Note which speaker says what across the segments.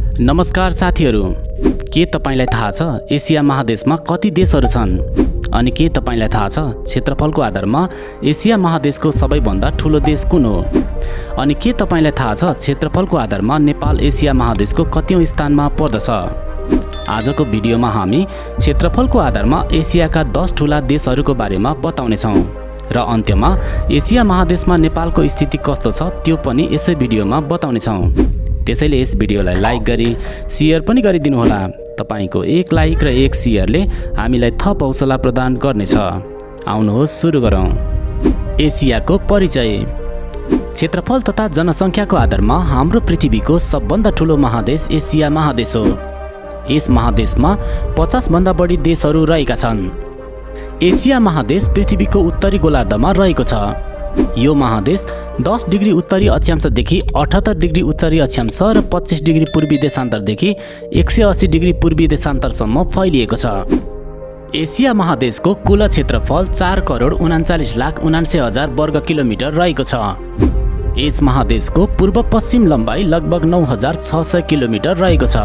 Speaker 1: नमस्कार साथीहरू, के तपाईलाई थाहा छ एसिया महादेशमा कति देशहरू छन्? अनि के तपाईलाई थाहा छ क्षेत्रफलको आधारमा एसिया महादेशको सबैभन्दा ठुलो देश कुन हो? अनि के तपाईलाई थाहा छ क्षेत्रफलको आधारमा नेपाल एसिया महादेशको कतिौं स्थानमा पर्दछ? आजको भिडियोमा हामी क्षेत्रफलको आधारमा एसियाका 10 ठूला देशहरूको बारेमा बताउनेछौँ र अन्त्यमा एसिया महादेशमा नेपालको स्थिति कस्तो छ त्यो पनि यसै भिडियोमा बताउनेछौँ। त्यसैले यस भिडियोलाई लाइक गरी शेयर पनि गरिदिनु होला। तपाईको एक लाइक र एक शेयरले हामीलाई थप हौसला प्रदान गर्नेछ। आउनुहोस् सुरु गरौँ। एसियाको परिचय। क्षेत्रफल तथा जनसङ्ख्याको आधारमा हाम्रो पृथ्वीको सबभन्दा ठुलो महादेश एसिया महादेश हो। यस महादेशमा 50 भन्दा बढी देशहरू रहेका छन्। एसिया महादेश पृथ्वीको उत्तरी गोलार्धमा रहेको छ। यो महादेश 10 डिग्री उत्तरी अक्षांशदेखि 78 डिग्री उत्तरी अक्षांश र 25 डिग्री पूर्वी देशान्तरदेखि 180 डिग्री पूर्वी देशान्तरसम्म फैलिएको छ। एसिया महादेशको कुल क्षेत्रफल 4,39,79,000 वर्ग किलोमिटर रहेको छ। यस महादेशको पूर्व पश्चिम लम्बाइ लगभग 9,600 किलोमिटर रहेको छ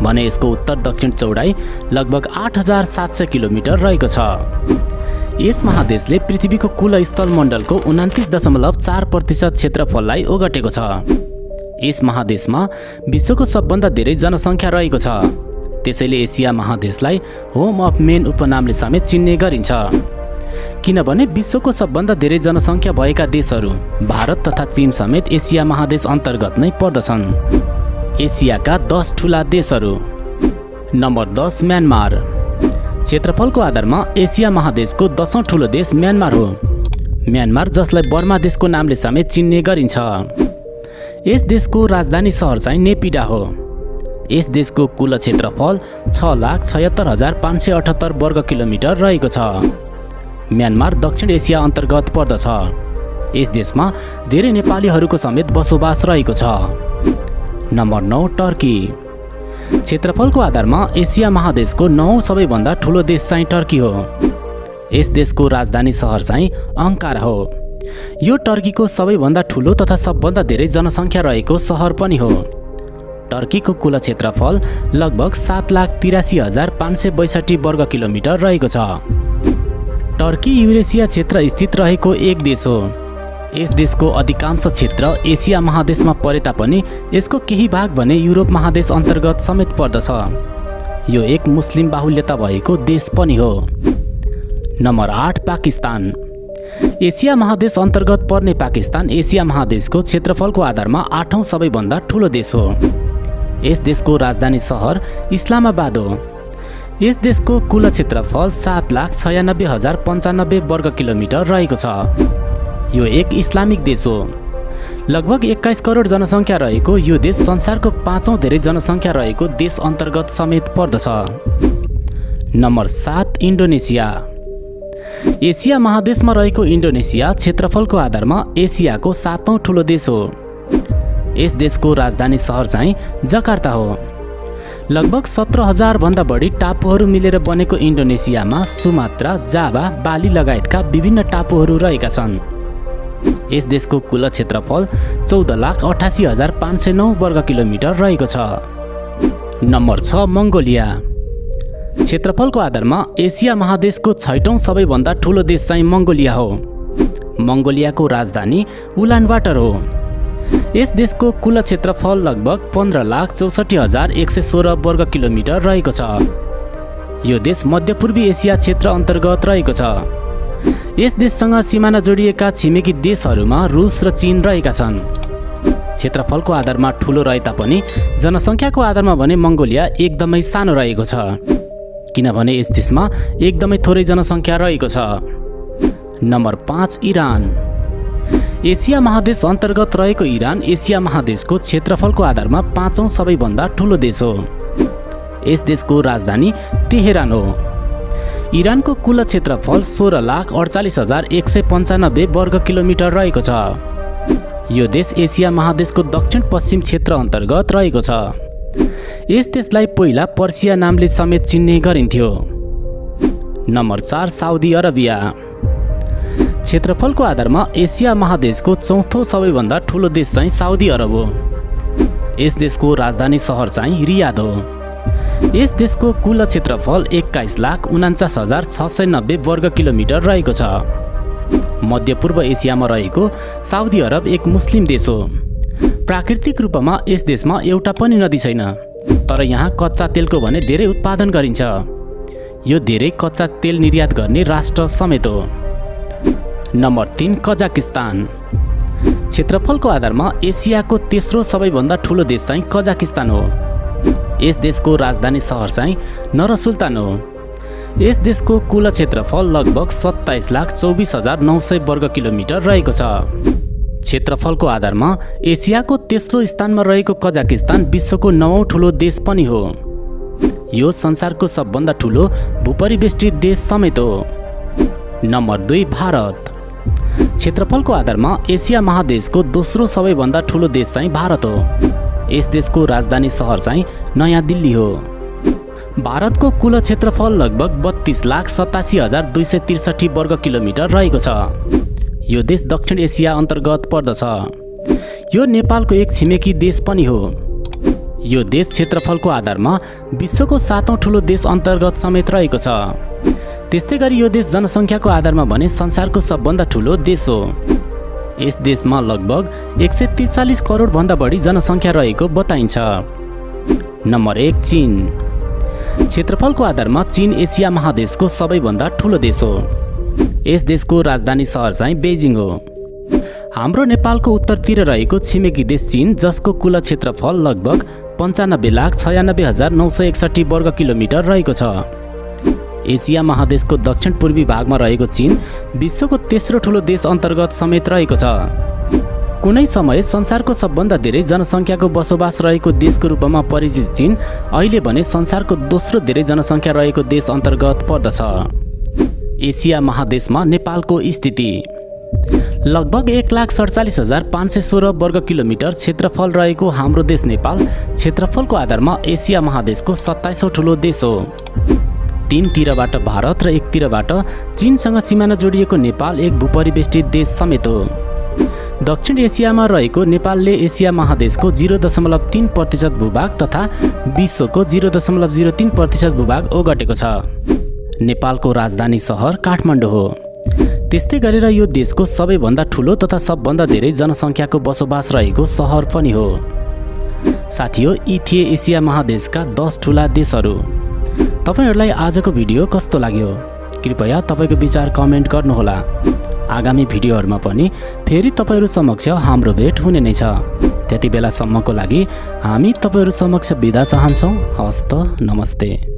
Speaker 1: भने यसको उत्तर दक्षिण चौडाइ लगभग 8,700 किलोमिटर रहेको छ। यस महादेशले पृथ्वीको कुल स्थलमण्डलको 29.4% क्षेत्रफललाई ओगटेको छ। यस महादेशमा विश्वको सबभन्दा धेरै जनसङ्ख्या रहेको छ। त्यसैले एसिया महादेशलाई होम अफ मेन उपनामले समेत चिन्ने गरिन्छ। किनभने विश्वको सबभन्दा धेरै जनसङ्ख्या भएका देशहरू भारत तथा चीन समेत एसिया महादेश अन्तर्गत नै पर्दछन्। एसियाका 10 ठूला देशहरू। Number 10 Myanmar. क्षेत्रफलको आधारमा एसिया महादेशको 10औं ठूलो देश म्यानमार हो। म्यानमार जसलाई बर्मा देशको नामले समेत चिन्ने गरिन्छ। यस देशको राजधानी सहर चाहिँ नेपिडा हो। यस देशको कुल क्षेत्रफल 6,76,578 वर्ग किलोमिटर रहेको छ। म्यानमार दक्षिण एसिया अन्तर्गत पर्दछ। यस देशमा धेरै नेपालीहरूको समेत बसोबास रहेको छ। Number 9 Turkey. क्षेत्रफलको आधारमा एसिया महादेशको 9औं सबैभन्दा ठूलो देश चाहिँ टर्की हो। यस देशको राजधानी सहर चाहिँ अंकारा हो। यो टर्कीको सबैभन्दा ठूलो तथा सबभन्दा धेरै जनसङ्ख्या रहेको सहर पनि हो। टर्कीको कुल क्षेत्रफल लगभग 7,83,562 वर्ग किलोमिटर रहेको छ। टर्की युरेसिया क्षेत्र स्थित रहेको एक देश हो। यस देशको अधिकांश क्षेत्र एसिया महादेशमा परे तापनि यसको केही भाग भने युरोप महादेश अन्तर्गत समेत पर्दछ। यो एक मुस्लिम बाहुल्यता भएको देश पनि हो। नम्बर 8 पाकिस्तान। एसिया महादेश अन्तर्गत पर्ने पाकिस्तान एसिया महादेशको क्षेत्रफलको आधारमा 8औं सबैभन्दा ठूलो देश हो। यस देशको राजधानी सहर इस्लामाबाद हो। यस देशको कुल क्षेत्रफल 7,96,095 वर्ग किलोमिटर रहेको छ। यो एक इस्लामिक देश हो। लगभग 21 करोड जनसङ्ख्या रहेको यो देश संसारको 5औं धेरै जनसङ्ख्या रहेको देश अन्तर्गत समेत पर्दछ। नम्बर 7 इन्डोनेसिया। एसिया महादेशमा रहेको इन्डोनेसिया क्षेत्रफलको आधारमा एसियाको 7औं ठूलो देश हो। यस देशको राजधानी सहर चाहिँ जकार्ता हो। लगभग 17,000 भन्दा बढी टापुहरू मिलेर बनेको इन्डोनेसियामा सुमात्रा, जाभा, बाली लगायतका विभिन्न टापुहरू रहेका छन्। यस देशको कुल क्षेत्रफल 14,88,509 वर्ग किलोमिटर रहेको छ। नम्बर 6 मङ्गोलिया। क्षेत्रफलको आधारमा एसिया महादेशको 6औं सबैभन्दा ठूलो देश चाहिँ मङ्गोलिया हो। मङ्गोलियाको राजधानी उलानबाटर हो। यस देशको कुल क्षेत्रफल लगभग 15,64,116 वर्ग किलोमिटर रहेको छ। यो देश मध्यपूर्वी एसिया क्षेत्र अन्तर्गत रहेको छ। यस देशसँग सिमाना जोडिएका छिमेकी देशहरूमा रुस र चीन रहेका छन्। क्षेत्रफलको आधारमा ठूलो रहे तापनि जनसङ्ख्याको आधारमा भने मङ्गोलिया एकदमै सानो रहेको छ। किनभने यस देशमा एकदमै थोरै जनसङ्ख्या रहेको छ। Number 5 Iran. एसिया महादेश अन्तर्गत रहेको इरान एसिया महादेशको क्षेत्रफलको आधारमा 5औं सबैभन्दा ठूलो देश हो। यस देशको राजधानी तेहरान हो। इरानको कुल क्षेत्रफल 16,48,195 वर्ग किलोमिटर रहेको छ। यो देश एसिया महादेशको दक्षिण पश्चिम क्षेत्र अन्तर्गत रहेको छ। यस देशलाई पहिला पर्सिया नामले समेत चिन्ने गरिन्थ्यो। Number 4 Saudi Arabia. क्षेत्रफलको आधारमा एसिया महादेशको चौथो सबैभन्दा ठूलो देश चाहिँ साउदी अरब हो। यस देशको राजधानी सहर चाहिँ रियाद हो। यस देशको कुल क्षेत्रफल 21,49,690 वर्ग किलोमिटर रहेको छ। मध्यपूर्व एसियामा रहेको साउदी अरब एक मुस्लिम देश हो। प्राकृतिक रूपमा यस देशमा एउटा पनि नदी छैन, तर यहाँ कच्चा तेलको भने धेरै उत्पादन गरिन्छ। यो धेरै कच्चा तेल निर्यात गर्ने राष्ट्र समेत हो। Number 3 Kazakhstan. क्षेत्रफलको आधारमा एसियाको तेस्रो सबैभन्दा ठुलो देश चाहिँ कजाकिस्तान हो। यस देशको राजधानी सहर चाहिँ नरसुल्तान हो। यस देशको कुल क्षेत्रफल लगभग 27,24,900 वर्ग किलोमिटर रहेको छ। क्षेत्रफलको आधारमा एसियाको तेस्रो स्थानमा रहेको कजाकिस्तान विश्वको 9औं ठुलो देश पनि हो। यो संसारको सबभन्दा ठुलो भूपरिवेष्टित देश समेत हो। नम्बर 2 भारत। क्षेत्रफलको आधारमा एसिया महादेशको दोस्रो सबैभन्दा ठुलो देश चाहिँ भारत हो। यस देशको राजधानी सहर चाहिँ नयाँ दिल्ली हो। भारतको कुल क्षेत्रफल लगभग 32,87,263 वर्ग किलोमिटर रहेको छ। यो देश दक्षिण एसिया अन्तर्गत पर्दछ। यो नेपालको एक छिमेकी देश पनि हो। यो देश क्षेत्रफलको आधारमा विश्वको 7औं ठुलो देश अन्तर्गत समेत रहेको छ। त्यस्तै गरी यो देश जनसङ्ख्याको आधारमा भने संसारको सबभन्दा ठुलो देश हो। यस देशमा लगभग 143 करोड भन्दा बढी जनसङ्ख्या रहेको बताइन्छ। नम्बर 1 चीन। क्षेत्रफलको आधारमा चीन एसिया महादेशको सबैभन्दा ठुलो देश हो। यस देशको राजधानी सहर चाहिँ बेजिङ हो। हाम्रो नेपालको उत्तरतिर रहेको छिमेकी देश चीन, जसको कुल क्षेत्रफल लगभग 95,96,961 वर्ग किलोमिटर रहेको छ। एसिया महादेशको दक्षिण पूर्वी भागमा रहेको चीन विश्वको तेस्रो ठुलो देश अन्तर्गत समेत रहेको छ। कुनै समय संसारको सबभन्दा धेरै जनसङ्ख्याको बसोबास रहेको देशको रूपमा परिचित चीन अहिले भने संसारको दोस्रो धेरै जनसङ्ख्या रहेको देश अन्तर्गत पर्दछ। एसिया महादेशमा नेपालको स्थिति। लगभग 1,47,516 वर्ग किलोमिटर क्षेत्रफल रहेको हाम्रो देश नेपाल क्षेत्रफलको आधारमा एसिया महादेशको 27औं ठुलो देश हो। 3 तिरबाट भारत र 1 तिरबाट चीनसँग सिमाना जोडिएको नेपाल एक भूपरिवेष्टित देश समेत हो। दक्षिण एसियामा रहेको नेपालले एसिया महादेशको 0.3% भूभाग तथा विश्वको 0.03% भूभाग ओगटेको छ। नेपालको राजधानी सहर काठमाडौँ हो। त्यस्तै गरेर यो देशको सबैभन्दा ठुलो तथा सबभन्दा धेरै जनसङ्ख्याको बसोबास रहेको सहर पनि हो। साथीहो, यी थिए एसिया महादेशका 10 ठुला देशहरू। तपाईहरुलाई आजको भिडियो कस्तो लाग्यो? कृपया तपाईको विचार कमेन्ट गर्नुहोला। आगामी भिडियोहरुमा पनि फेरि तपाईहरु समक्ष हाम्रो भेट हुने नै छ। त्यति बेलासम्मको लागि हामी तपाईहरु समक्ष बिदा चाहन्छौं। हस्त नमस्ते।